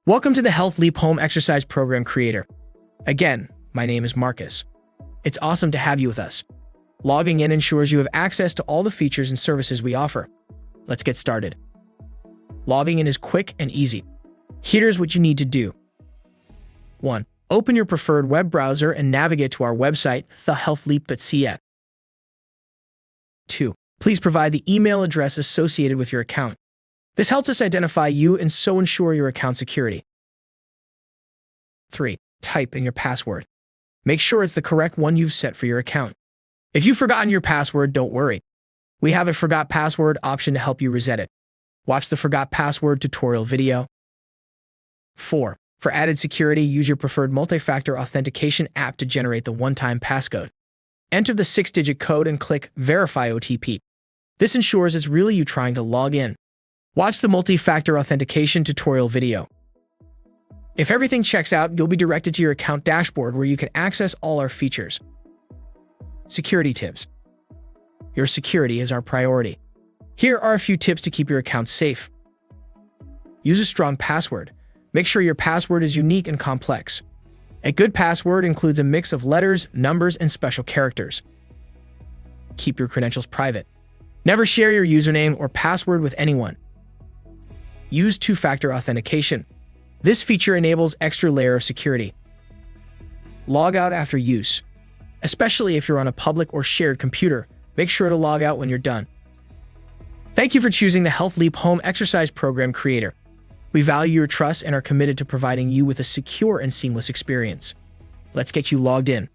Welcome to the Health Leap Home Exercise Program Creator. Again, my name is Marcus. It's awesome to have you with us. Logging in ensures you have access to all the features and services we offer. Let's get started. Logging in is quick and easy. Here's what you need to do. 1. Open your preferred web browser and navigate to our website, thehealthleap.ca. 2. Please provide the email address associated with your account. This helps us identify you and so ensure your account security. 3. Type in your password. Make sure it's the correct one you've set for your account. If you've forgotten your password, don't worry. We have a Forgot Password option to help you reset it. Watch the Forgot Password tutorial video. 4. For added security, use your preferred multi-factor authentication app to generate the one-time passcode. Enter the 6-digit code and click Verify OTP. This ensures it's really you trying to log in. Watch the multi-factor authentication tutorial video. If everything checks out, you'll be directed to your account dashboard where you can access all our features. Security tips. Your security is our priority. Here are a few tips to keep your account safe. Use a strong password. Make sure your password is unique and complex. A good password includes a mix of letters, numbers, and special characters. Keep your credentials private. Never share your username or password with anyone. Use two-factor authentication. This feature enables extra layer of security. Log out after use. Especially if you're on a public or shared computer, make sure to log out when you're done. Thank you for choosing the Health Leap Home Exercise Program Creator. We value your trust and are committed to providing you with a secure and seamless experience. Let's get you logged in.